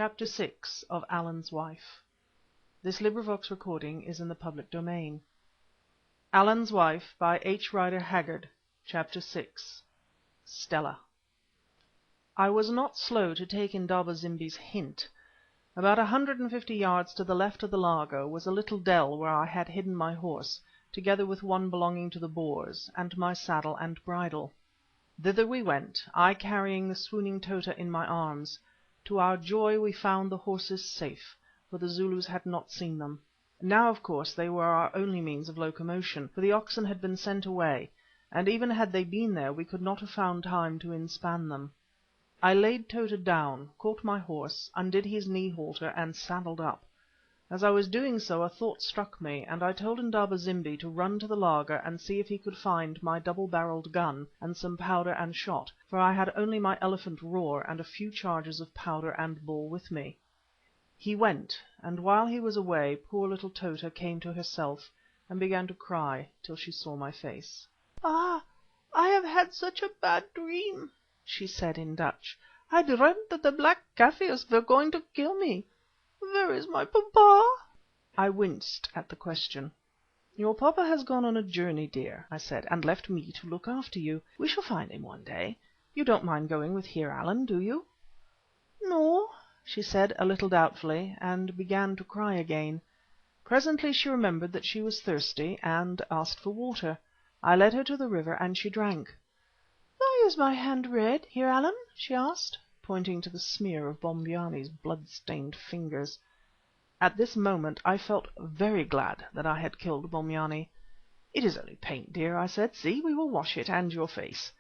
Chapter 6 of Allan's Wife. This recording is in the public domain. Allan's Wife by H. Rider Haggard. Chapter 6. Stella. I was not slow to take Indaba-zimbi's hint. About 150 yards to the left of the laager was a little dell where I had hidden my horse, together with one belonging to the Boers, and my saddle and bridle. Thither we went, I carrying the swooning Tota in my arms. To our joy we found the horses safe, for the Zulus had not seen them. Now, of course, they were our only means of locomotion, for the oxen had been sent away, and even had they been there we could not have found time to inspan them. I laid Tota down, caught my horse, undid his knee halter and saddled up. As I was doing so a thought struck me, and I told Indaba-zimbi to run to the laager and see if he could find my double-barrelled gun and some powder and shot, for I had only my elephant roer and a few charges of powder and ball with me. He went, and while he was away poor little Tota came to herself and began to cry till she saw my face. "Ah, I have had such a bad dream," she said in Dutch. "I dreamt that the black Kaffirs were going to kill me. Where is my papa?" I winced at the question. "Your papa has gone on a journey, dear," I said, "and left me to look after you. We shall find him one day. You don't mind going with Heer Allan, do you?" "No," she said a little doubtfully, and began to cry again. Presently she remembered that she was thirsty, and asked for water. I led her to the river, and she drank. "Why is my hand red, Heer Allan?" she asked, pointing to the smear of Bombyani's blood-stained fingers. At this moment I felt very glad that I had killed Bombyani. "It is only paint, dear," I said. "See, we will wash it and your face."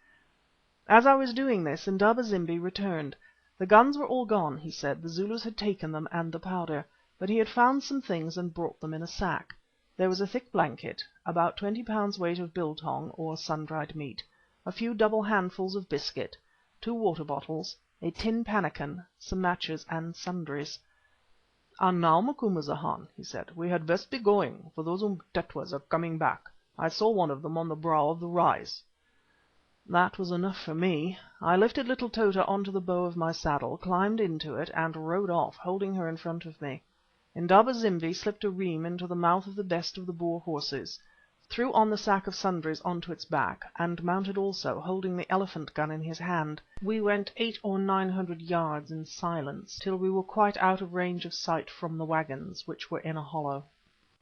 As I was doing this, Indaba-zimbi returned. The guns were all gone, he said. The Zulus had taken them and the powder, but he had found some things and brought them in a sack. There was a thick blanket, about 20 pounds weight of biltong or sun-dried meat, a few double handfuls of biscuit, 2 water bottles, a tin pannikin, some matches and sundries. "And now, Macumazahn," he said, "we had best be going, for those Umtetwas are coming back. I saw one of them on the brow of the rise." That was enough for me. I lifted little Tota on to the bow of my saddle, climbed into it, and rode off, holding her in front of me. Indaba-zimbi slipped a reim into the mouth of the best of the Boer horses, threw on the sack of sundries on to its back, and mounted also, holding the elephant gun in his hand. We went 800 or 900 yards in silence, till we were quite out of range of sight from the waggons, which were in a hollow.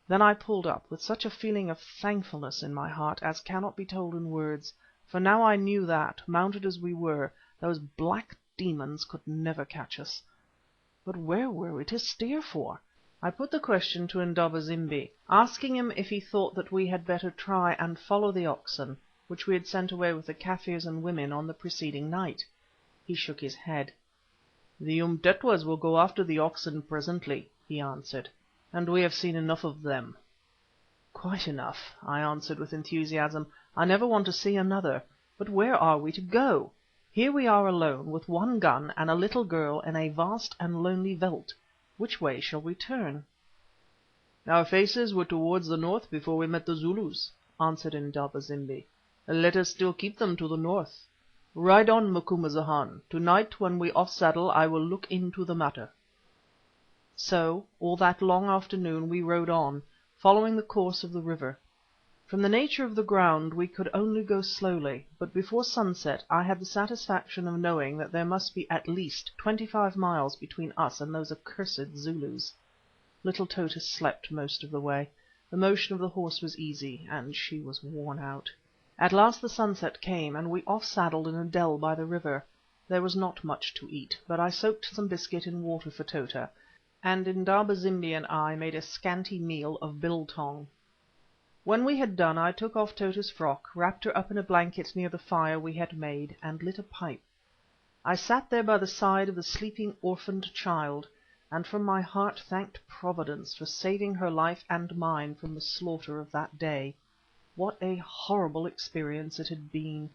Then I pulled up, with such a feeling of thankfulness in my heart as cannot be told in words, for now I knew that, mounted as we were, those black demons could never catch us. But where were we to steer for? I put the question to Indaba-zimbi, asking him if he thought that we had better try and follow the oxen, which we had sent away with the Kaffirs and women on the preceding night. He shook his head. "The Umtetwas will go after the oxen presently," he answered, "and we have seen enough of them." "Quite enough," I answered with enthusiasm. "I never want to see another. But where are we to go? Here we are alone, with one gun and a little girl in a vast and lonely veldt. Which way shall we turn?" "Our faces were towards the north before we met the Zulus," answered Indaba-zimbi. "Let us still keep them to the north. Ride on, Macumazahn. To-night when we off-saddle I will look into the matter." So all that long afternoon we rode on, following the course of the river. From the nature of the ground we could only go slowly, but before sunset I had the satisfaction of knowing that there must be at least 25 miles between us and those accursed Zulus. Little Tota slept most of the way. The motion of the horse was easy, and she was worn out. At last the sunset came, and we off-saddled in a dell by the river. There was not much to eat, but I soaked some biscuit in water for Tota, and Indaba-zimbi and I made a scanty meal of biltong. When we had done I took off Tota's frock, wrapped her up in a blanket near the fire we had made, and lit a pipe. I sat there by the side of the sleeping orphaned child, and from my heart thanked Providence for saving her life and mine from the slaughter of that day. What a horrible experience it had been!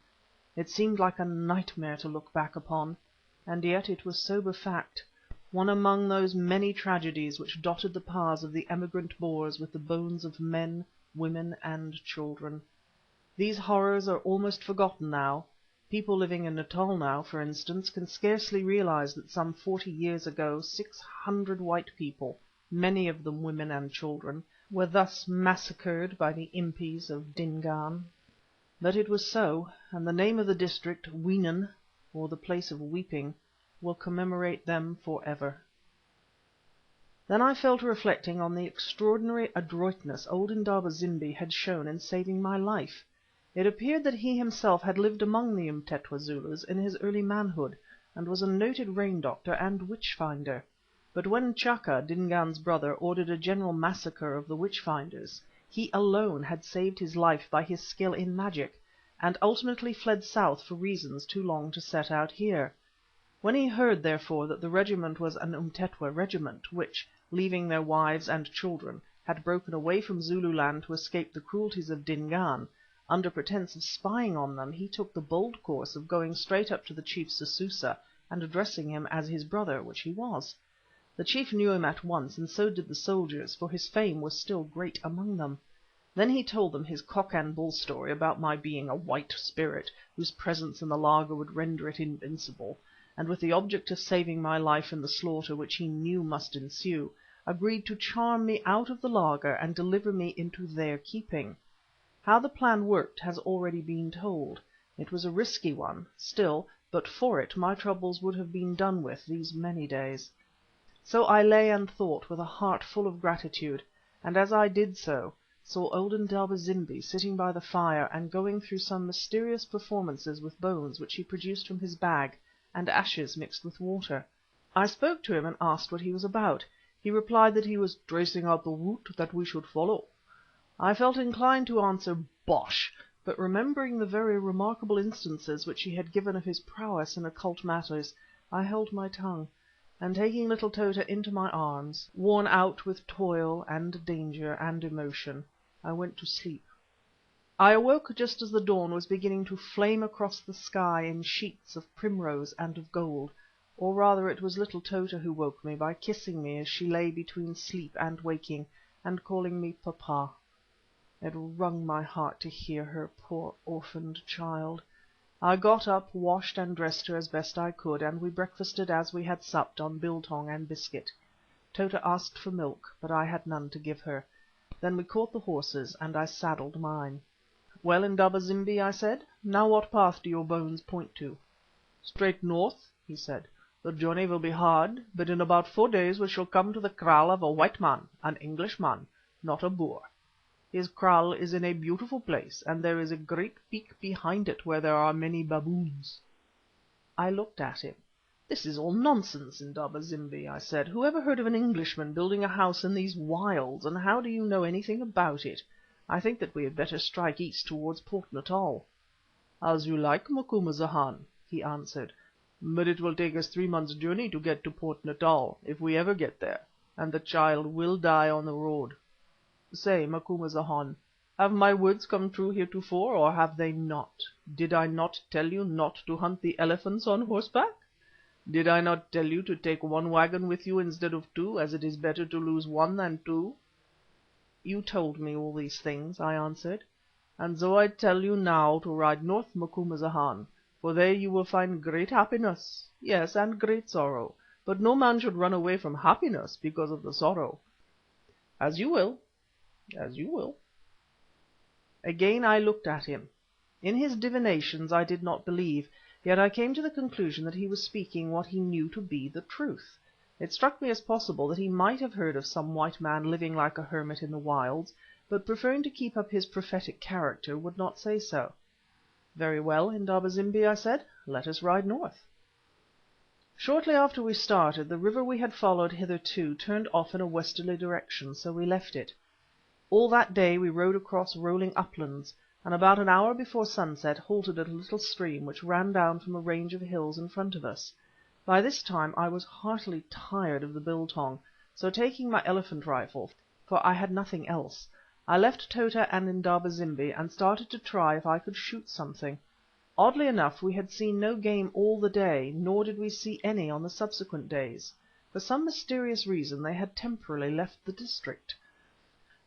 It seemed like a nightmare to look back upon, and yet it was sober fact, one among those many tragedies which dotted the paths of the emigrant Boers with the bones of men, women and children. These horrors are almost forgotten now. People living in Natal now, for instance, can scarcely realize that some 40 years ago 600 white people, many of them women and children, were thus massacred by the impis of Dingaan. But it was so, and the name of the district, Weenen, or the place of weeping, will commemorate them for ever. Then I fell to reflecting on the extraordinary adroitness old Indaba-zimbi had shown in saving my life. It appeared that he himself had lived among the Umtetwa Zulus in his early manhood, and was a noted rain doctor and witch finder. But when Chaka, Dingaan's brother, ordered a general massacre of the witch finders, he alone had saved his life by his skill in magic, and ultimately fled south for reasons too long to set out here. When he heard, therefore, that the regiment was an Umtetwa regiment, which, leaving their wives and children, had broken away from Zululand to escape the cruelties of Dingaan, under pretence of spying on them, he took the bold course of going straight up to the chief Sususa and addressing him as his brother, which he was. The chief knew him at once, and so did the soldiers, for his fame was still great among them. Then he told them his cock and bull story about my being a white spirit, whose presence in the laager would render it invincible, and with the object of saving my life in the slaughter which he knew must ensue, agreed to charm me out of the laager and deliver me into their keeping. How the plan worked has already been told. It was a risky one, still, but for it my troubles would have been done with these many days. So I lay and thought with a heart full of gratitude, and as I did so, saw old Indaba-zimbi sitting by the fire and going through some mysterious performances with bones which he produced from his bag, and ashes mixed with water. I spoke to him and asked what he was about. He replied that he was tracing out the route that we should follow. I felt inclined to answer bosh, but remembering the very remarkable instances which he had given of his prowess in occult matters, I held my tongue, and taking little Tota into my arms, worn out with toil and danger and emotion, I went to sleep. I awoke just as the dawn was beginning to flame across the sky in sheets of primrose and of gold, or rather it was little Tota who woke me by kissing me as she lay between sleep and waking, and calling me Papa. It wrung my heart to hear her, poor orphaned child. I got up, washed and dressed her as best I could, and we breakfasted as we had supped on biltong and biscuit. Tota asked for milk, but I had none to give her. Then we caught the horses, and I saddled mine. "Well, Indaba-zimbi," I said, "now what path do your bones point to?" "Straight north," he said. "The journey will be hard, but in about 4 days we shall come to the kraal of a white man, an Englishman, not a Boer. His kraal is in a beautiful place, and there is a great peak behind it where there are many baboons." I looked at him. "This is all nonsense, Indaba-zimbi," I said. "Who ever heard of an Englishman building a house in these wilds, and how do you know anything about it? I think that we had better strike east towards Port Natal." "As you like, Macumazahn," he answered, "but it will take us 3 months' journey to get to Port Natal, if we ever get there, and the child will die on the road. Say, Macumazahn, have my words come true heretofore, or have they not? Did I not tell you not to hunt the elephants on horseback? Did I not tell you to take 1 waggon with you instead of 2, as it is better to lose 1 than 2? "You told me all these things," I answered, "and so I tell you now to ride north, Macumazahn, for there you will find great happiness, yes, and great sorrow, but no man should run away from happiness because of the sorrow. As you will, as you will." Again I looked at him. In his divinations I did not believe, yet I came to the conclusion that he was speaking what he knew to be the truth. It struck me as possible that he might have heard of some white man living like a hermit in the wilds, but preferring to keep up his prophetic character, would not say so. "Very well, Indaba-zimbi," I said, "let us ride north." Shortly after we started, the river we had followed hitherto turned off in a westerly direction, so we left it. All that day we rode across rolling uplands, and about an hour before sunset halted at a little stream which ran down from a range of hills in front of us. By this time I was heartily tired of the biltong, so taking my elephant rifle, for I had nothing else, I left Tota and Indaba-zimbi and started to try if I could shoot something. Oddly enough we had seen no game all the day, nor did we see any on the subsequent days. For some mysterious reason they had temporarily left the district.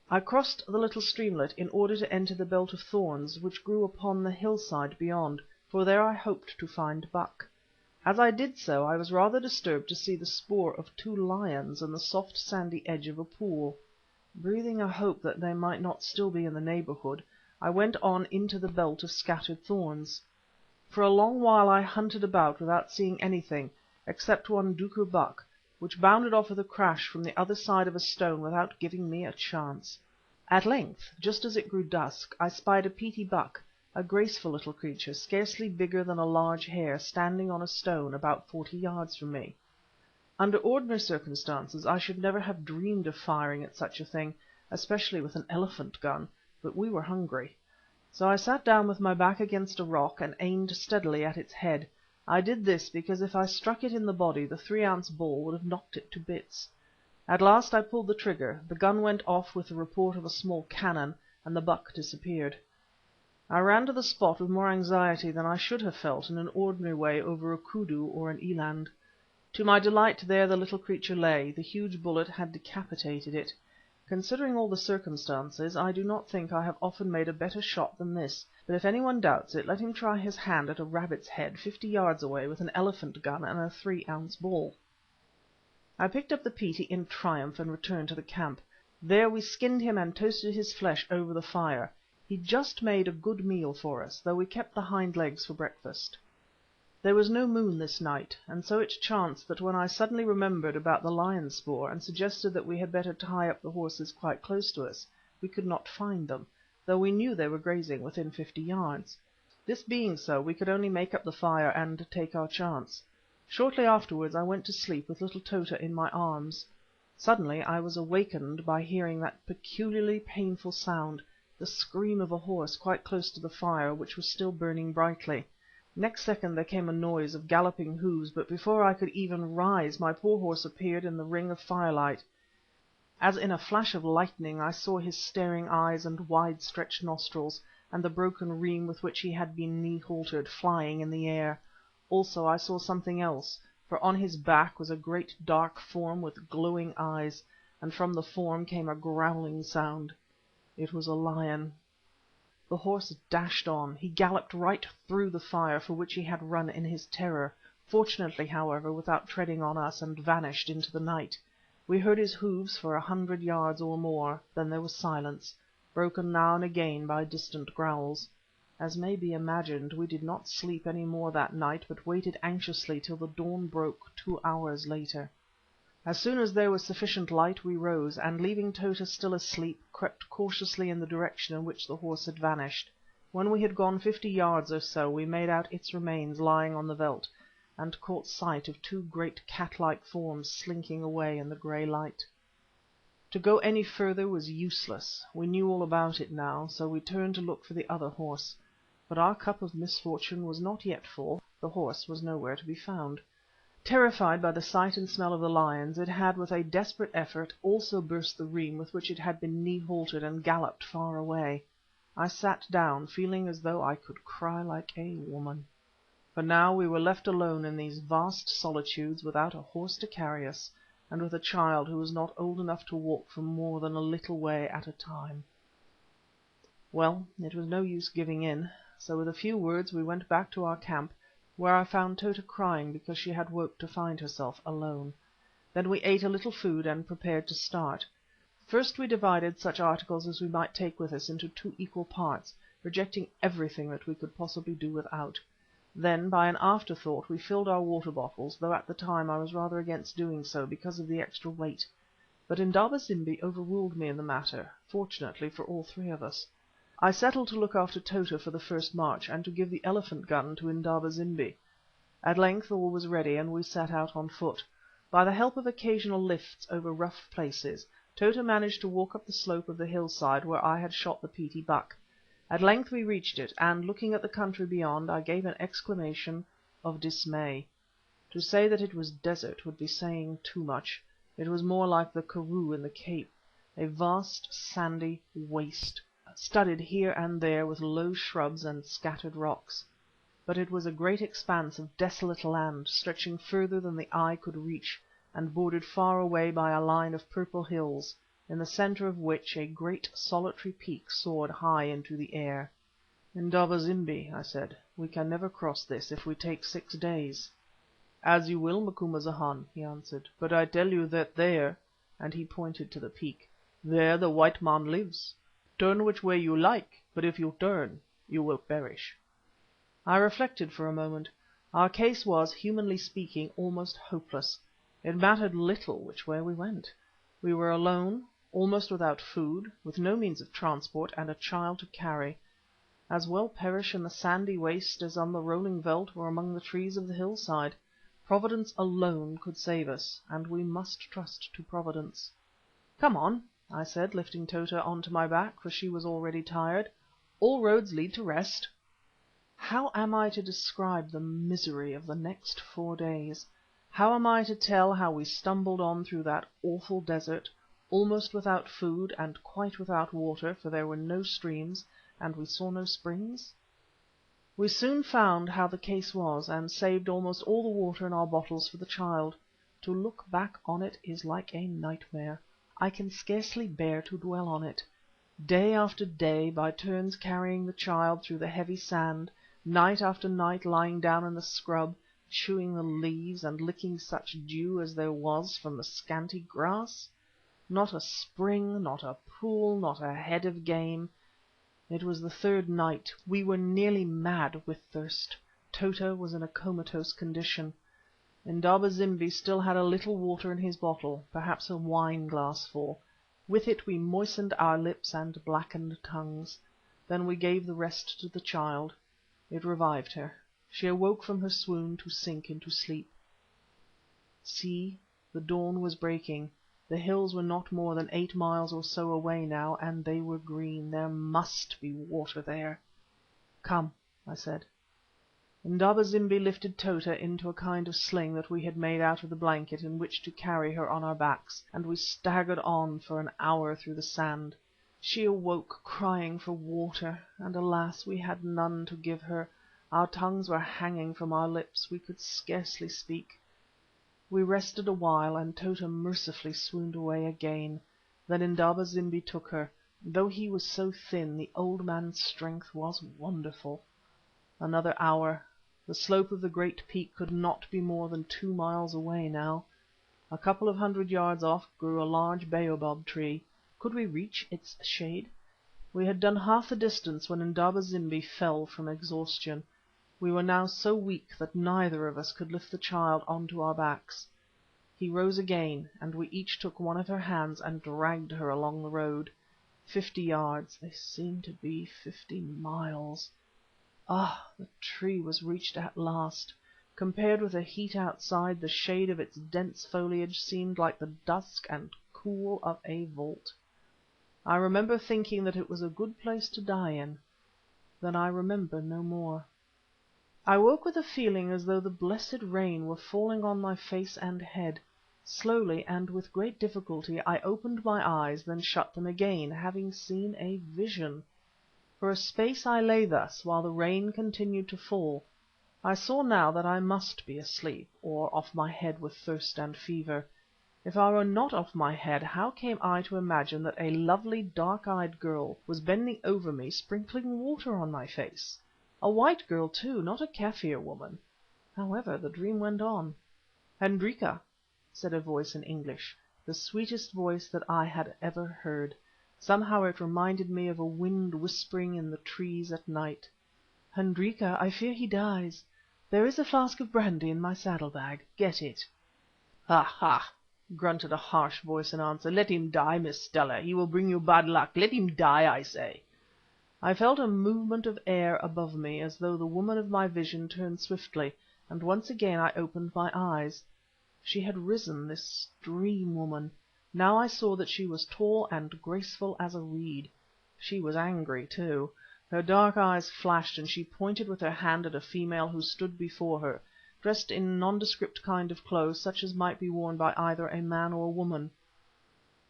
I crossed the little streamlet in order to enter the belt of thorns which grew upon the hillside beyond. for there I hoped to find buck. As I did so I was rather disturbed to see the spoor of 2 lions in the soft sandy edge of a pool. Breathing a hope that they might not still be in the neighbourhood, I went on into the belt of scattered thorns. For a long while I hunted about without seeing anything except one duiker buck, which bounded off with a crash from the other side of a stone without giving me a chance. At length, just as it grew dusk, I spied a petie buck, a graceful little creature, scarcely bigger than a large hare, standing on a stone about 40 yards from me. Under ordinary circumstances I should never have dreamed of firing at such a thing, especially with an elephant gun, but we were hungry. So I sat down with my back against a rock and aimed steadily at its head. I did this because if I struck it in the body the 3-ounce ball would have knocked it to bits. At last I pulled the trigger, the gun went off with the report of a small cannon, and the buck disappeared. I ran to the spot with more anxiety than I should have felt in an ordinary way over a koodoo or an eland. To my delight there the little creature lay, the huge bullet had decapitated it. Considering all the circumstances, I do not think I have often made a better shot than this, but if anyone doubts it, let him try his hand at a rabbit's head 50 yards away with an elephant gun and a 3-ounce ball. I picked up the petie in triumph and returned to the camp. There we skinned him and toasted his flesh over the fire. He just made a good meal for us, though we kept the hind legs for breakfast. There was no moon this night, and so it chanced that when I suddenly remembered about the lion spoor and suggested that we had better tie up the horses quite close to us, we could not find them, though we knew they were grazing within 50 yards. This being so, we could only make up the fire and take our chance. Shortly afterwards I went to sleep with little Tota in my arms. Suddenly I was awakened by hearing that peculiarly painful sound, the scream of a horse quite close to the fire, which was still burning brightly. Next second there came a noise of galloping hoofs, but before I could even rise my poor horse appeared in the ring of firelight. As in a flash of lightning I saw his staring eyes and wide-stretched nostrils, and the broken reim with which he had been knee-haltered, flying in the air. Also I saw something else, for on his back was a great dark form with glowing eyes, and from the form came a growling sound. It was a lion. The horse dashed on. He galloped right through the fire for which he had run in his terror, fortunately, however, without treading on us, and vanished into the night. We heard his hoofs for 100 yards or more, then there was silence, broken now and again by distant growls. As may be imagined, we did not sleep any more that night, but waited anxiously till the dawn broke 2 hours later. As soon as there was sufficient light we rose, and leaving Tota still asleep, crept cautiously in the direction in which the horse had vanished. When we had gone 50 yards or so we made out its remains lying on the veldt, and caught sight of 2 great cat-like forms slinking away in the grey light. To go any further was useless. We knew all about it now, so we turned to look for the other horse. But our cup of misfortune was not yet full. The horse was nowhere to be found. Terrified by the sight and smell of the lions, it had with a desperate effort also burst the reim with which it had been knee-haltered and galloped far away. I sat down, feeling as though I could cry like a woman. For now we were left alone in these vast solitudes without a horse to carry us, and with a child who was not old enough to walk for more than a little way at a time. Well, it was no use giving in, so with a few words we went back to our camp, where I found Tota crying because she had woke to find herself alone. Then we ate a little food and prepared to start. First we divided such articles as we might take with us into 2 equal parts, rejecting everything that we could possibly do without. Then, by an afterthought, we filled our water bottles, though at the time I was rather against doing so because of the extra weight. But Indaba-zimbi overruled me in the matter, fortunately for all 3 of us. I settled to look after Tota for the first march, and to give the elephant gun to Indaba-zimbi. At length all was ready, and we set out on foot. By the help of occasional lifts over rough places, Tota managed to walk up the slope of the hillside where I had shot the petie buck. At length we reached it, and looking at the country beyond, I gave an exclamation of dismay. To say that it was desert would be saying too much. It was more like the Karroo in the Cape, a vast sandy waste, studded here and there with low shrubs and scattered rocks. But it was a great expanse of desolate land, stretching further than the eye could reach, and bordered far away by a line of purple hills, in the centre of which a great solitary peak soared high into the air. "Indaba zimbi," I said, "we can never cross this if we take 6 days." "As you will, Macumazahn," he answered, "but I tell you that there," and he pointed to the peak, "there the white man lives. Turn which way you like, but if you turn you will perish." I reflected for a moment. Our case was, humanly speaking, almost hopeless. It mattered little which way we went. We were alone, almost without food, with no means of transport, and a child to carry. As well perish in the sandy waste as on the rolling veldt or among the trees of the hillside. Providence alone could save us, and we must trust to Providence. "Come on," I said, lifting Tota on to my back, for she was already tired. "All roads lead to rest." How am I to describe the misery of the next 4 days? How am I to tell how we stumbled on through that awful desert, almost without food and quite without water, for there were no streams, and we saw no springs? We soon found how the case was, and saved almost all the water in our bottles for the child. To look back on it is like a nightmare. I can scarcely bear to dwell on it. Day after day, by turns carrying the child through the heavy sand, night after night lying down in the scrub, chewing the leaves and licking such dew as there was from the scanty grass. Not a spring, not a pool, not a head of game. It was the 3rd night. We were nearly mad with thirst. Tota was in a comatose condition. Indaba zimbi still had a little water in his bottle, perhaps a wine-glassful. With it we moistened our lips and blackened tongues. Then we gave the rest to the child. It revived her. She awoke from her swoon to sink into sleep. See, the dawn was breaking. The hills were not more than 8 miles or so away now, and they were green. There must be water there. "Come," I said. Indaba zimbi lifted Tota into a kind of sling that we had made out of the blanket in which to carry her on our backs, and we staggered on for an hour through the sand. She awoke crying for water, and alas, we had none to give her. Our tongues were hanging from our lips, we could scarcely speak. We rested a while, and Tota mercifully swooned away again. Then Indaba zimbi took her. Though he was so thin, the old man's strength was wonderful. Another hour. The slope of the great peak could not be more than 2 miles away now. A couple of 100 yards off grew a large baobab tree. Could we reach its shade? We had done half the distance when Indaba zimbi fell from exhaustion. We were now so weak that neither of us could lift the child on to our backs. He rose again, and we each took one of her hands and dragged her along the road. 50 yards. They seemed to be 50 miles. Ah, the tree was reached at last. Compared with the heat outside, the shade of its dense foliage seemed like the dusk and cool of a vault. I remember thinking that it was a good place to die in. Then I remember no more. I woke with a feeling as though the blessed rain were falling on my face and head. Slowly and with great difficulty I opened my eyes, then shut them again, having seen a vision. For a space I lay thus, while the rain continued to fall. I saw now that I must be asleep, or off my head with thirst and fever. If I were not off my head, how came I to imagine that a lovely dark-eyed girl was bending over me sprinkling water on my face? A white girl too, not a Kaffir woman. However, the dream went on. "Hendrika," said a voice in English, the sweetest voice that I had ever heard. Somehow it reminded me of a wind whispering in the trees at night. "Hendrika, I fear he dies. There is a flask of brandy in my saddle-bag. Get it." "Ha, ha!" grunted a harsh voice in answer. "Let him die, Miss Stella. He will bring you bad luck. Let him die, I say." I felt a movement of air above me, as though the woman of my vision turned swiftly, and once again I opened my eyes. She had risen, this dream woman. Now I saw that she was tall and graceful as a reed. She was angry too. Her dark eyes flashed, and she pointed with her hand at a female who stood before her, dressed in nondescript kind of clothes such as might be worn by either a man or woman.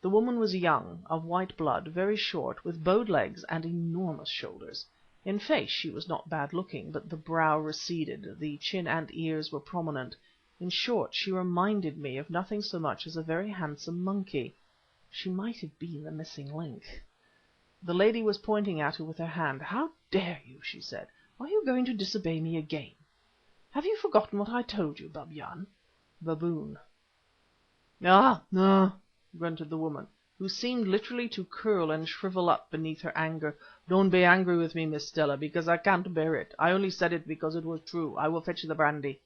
The woman was young, of white blood, very short, with bowed legs and enormous shoulders. In face she was not bad looking, but the brow receded, the chin and ears were prominent. In short, she reminded me of nothing so much as a very handsome monkey. She might have been the missing link. The lady was pointing at her with her hand. "How dare you?" she said. "Are you going to disobey me again? Have you forgotten what I told you, Babyan?" Baboon. "Ah, ah," grunted the woman, who seemed literally to curl and shrivel up beneath her anger. "Don't be angry with me, Miss Stella, because I can't bear it. I only said it because it was true. I will fetch the brandy."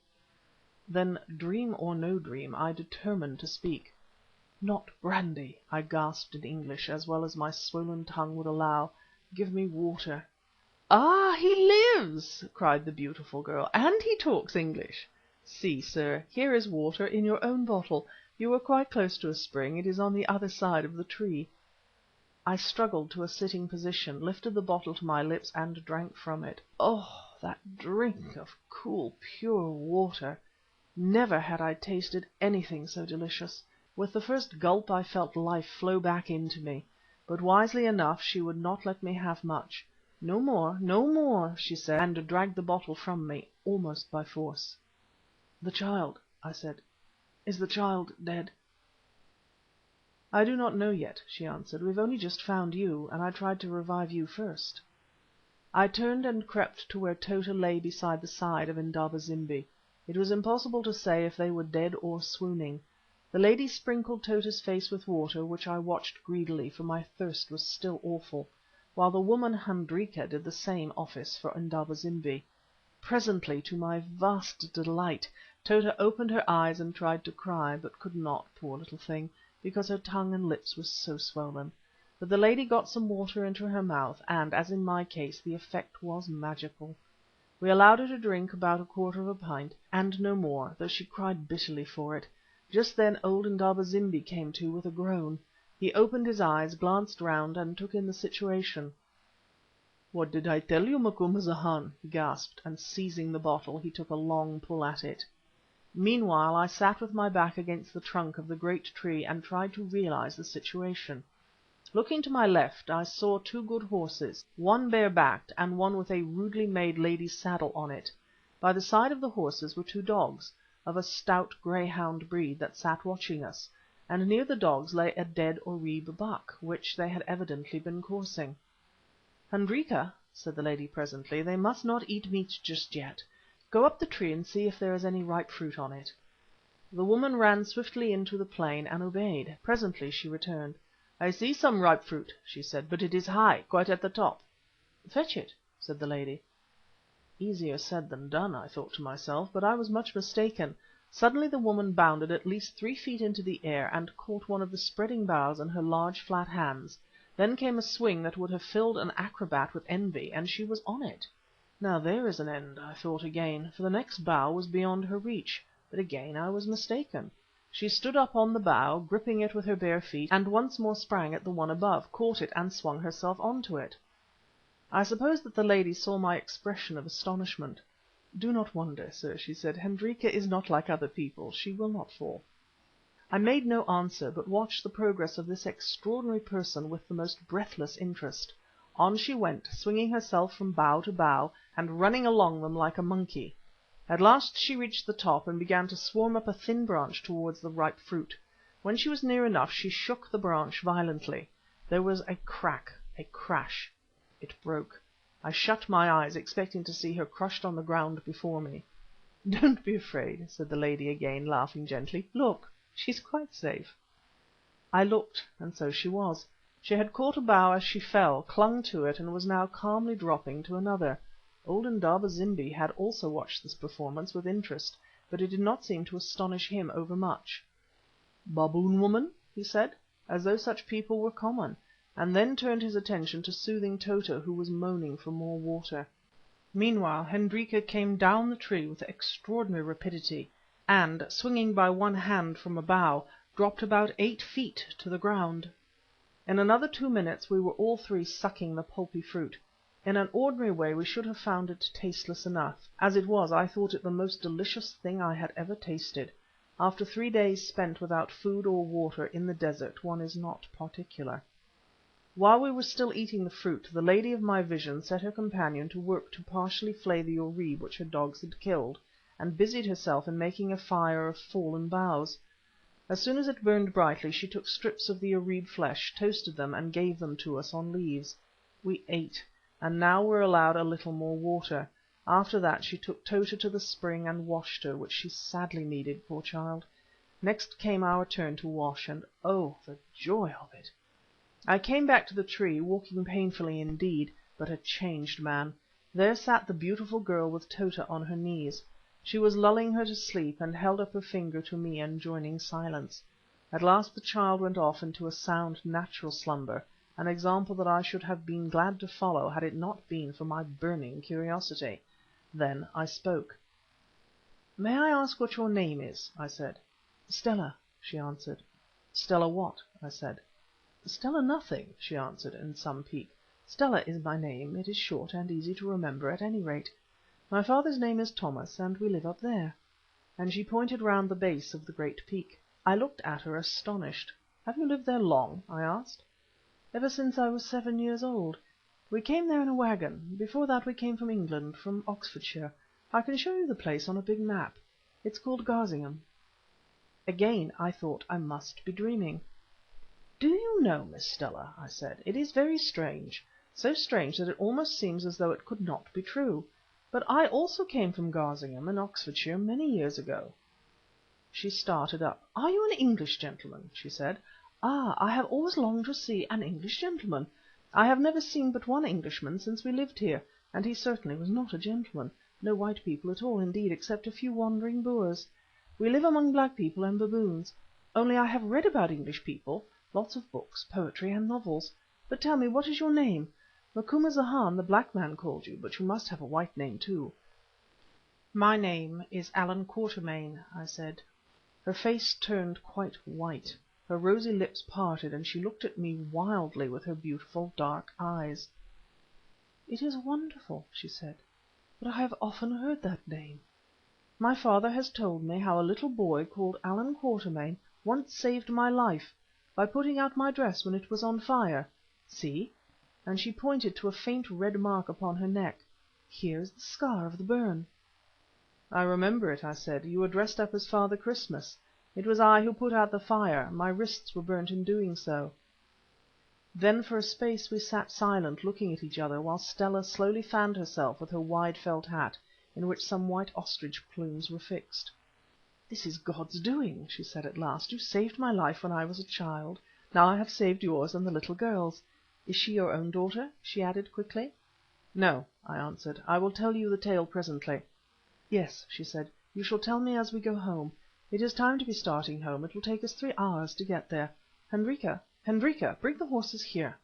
Then, dream or no dream, I determined to speak. "Not brandy," I gasped in English, as well as my swollen tongue would allow. "Give me water." "Ah, he lives!" cried the beautiful girl, "and he talks English. See, sir, here is water in your own bottle. You were quite close to a spring. It is on the other side of the tree." I struggled to a sitting position, lifted the bottle to my lips and drank from it. Oh, that drink of cool, pure water! Never had I tasted anything so delicious. With the first gulp I felt life flow back into me, but wisely enough she would not let me have much. "No more, no more," she said, and dragged the bottle from me, almost by force. "The child," I said, "is the child dead?" "I do not know yet," she answered. "We've only just found you, and I tried to revive you first." I turned and crept to where Tota lay beside the side of Indaba zimbi. It was impossible to say if they were dead or swooning. The lady sprinkled Tota's face with water, which I watched greedily, for my thirst was still awful, while the woman Hendrika did the same office for Indaba zimbi. Presently, to my vast delight, Tota opened her eyes and tried to cry, but could not, poor little thing, because her tongue and lips were so swollen. But the lady got some water into her mouth, and, as in my case, the effect was magical. We allowed her to drink about a quarter of a pint, and no more, though she cried bitterly for it. Just then old Indaba zimbi came to with a groan. He opened his eyes, glanced round, and took in the situation. "What did I tell you, Macumazahn?" he gasped, and seizing the bottle, he took a long pull at it. Meanwhile I sat with my back against the trunk of the great tree and tried to realize the situation. Looking to my left I saw two good horses, one bare-backed and one with a rudely made lady's saddle on it. By the side of the horses were two dogs, of a stout greyhound breed, that sat watching us, and near the dogs lay a dead Oribé buck, which they had evidently been coursing. "Hendrika," said the lady presently, "they must not eat meat just yet. Go up the tree and see if there is any ripe fruit on it." The woman ran swiftly into the plain and obeyed. Presently she returned. "I see some ripe fruit," she said, "but it is high, quite at the top." "Fetch it," said the lady. Easier said than done, I thought to myself, but I was much mistaken. Suddenly the woman bounded at least 3 feet into the air and caught one of the spreading boughs in her large flat hands. Then came a swing that would have filled an acrobat with envy, and she was on it. Now there is an end, I thought again, for the next bough was beyond her reach, but again I was mistaken. She stood up on the bough, gripping it with her bare feet, and once more sprang at the one above, caught it and swung herself on to it. I suppose that the lady saw my expression of astonishment. "Do not wonder, sir," she said. "Hendrika is not like other people. She will not fall." I made no answer, but watched the progress of this extraordinary person with the most breathless interest. On she went, swinging herself from bough to bough, and running along them like a monkey. At last she reached the top and began to swarm up a thin branch towards the ripe fruit. When she was near enough she shook the branch violently. There was a crack, a crash. It broke. I shut my eyes, expecting to see her crushed on the ground before me. "Don't be afraid," said the lady again, laughing gently. "Look, she's quite safe." I looked, and so she was. She had caught a bough as she fell, clung to it, and was now calmly dropping to another. Old Indaba zimbi had also watched this performance with interest, but it did not seem to astonish him overmuch. "Baboon woman," he said, as though such people were common, and then turned his attention to soothing Tota, who was moaning for more water. Meanwhile Hendrika came down the tree with extraordinary rapidity, and, swinging by one hand from a bough, dropped about 8 feet to the ground. In another 2 minutes we were all three sucking the pulpy fruit. In an ordinary way we should have found it tasteless enough. As it was, I thought it the most delicious thing I had ever tasted. After 3 days spent without food or water in the desert one is not particular. While we were still eating the fruit, the lady of my vision set her companion to work to partially flay the Oribé which her dogs had killed, and busied herself in making a fire of fallen boughs. As soon as it burned brightly she took strips of the Oribé flesh, toasted them, and gave them to us on leaves. We ate, and now were allowed a little more water. After that she took Tota to the spring and washed her, which she sadly needed, poor child. Next came our turn to wash, and oh, the joy of it! I came back to the tree, walking painfully indeed, but a changed man. There sat the beautiful girl with Tota on her knees. She was lulling her to sleep, and held up her finger to me enjoining silence. At last the child went off into a sound, natural slumber, an example that I should have been glad to follow had it not been for my burning curiosity. Then I spoke. "May I ask what your name is?" I said. "Stella," she answered. "Stella what?" I said. "Stella nothing," she answered in some pique. "Stella is my name. It is short and easy to remember at any rate. My father's name is Thomas, and we live up there," and she pointed round the base of the great peak. I looked at her astonished. "Have you lived there long?" I asked. "Ever since I was 7 years old. We came there in a waggon. Before that we came from England, from Oxfordshire. I can show you the place on a big map. It's called Garsingham." Again I thought I must be dreaming. "Do you know, Miss Stella," I said, "it is very strange, so strange that it almost seems as though it could not be true, but I also came from Garsingham in Oxfordshire many years ago." She started up. "Are you an English gentleman?" she said. "Ah, I have always longed to see an English gentleman. I have never seen but one Englishman since we lived here, and he certainly was not a gentleman. No white people at all indeed, except a few wandering Boers. We live among black people and baboons. Only I have read about English people, lots of books, poetry and novels. But tell me, what is your name? Macumazahn, the black man, called you, but you must have a white name too." "My name is Allan Quatermain," I said. Her face turned quite white, her rosy lips parted, and she looked at me wildly with her beautiful dark eyes. "It is wonderful," she said, "but I have often heard that name. My father has told me how a little boy called Allan Quatermain once saved my life by putting out my dress when it was on fire. See," and she pointed to a faint red mark upon her neck. "Here is the scar of the burn." "I remember it," I said. "You were dressed up as Father Christmas. It was I who put out the fire. My wrists were burnt in doing so." Then for a space we sat silent, looking at each other, while Stella slowly fanned herself with her wide felt hat, in which some white ostrich plumes were fixed. "This is God's doing," she said at last. "You saved my life when I was a child. Now I have saved yours and the little girl's. Is she your own daughter?" she added quickly. "No," I answered. "I will tell you the tale presently." "Yes," she said, "you shall tell me as we go home. It is time to be starting home. It will take us 3 hours to get there. Hendrika, Hendrika, bring the horses here."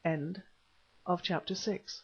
End of Chapter 6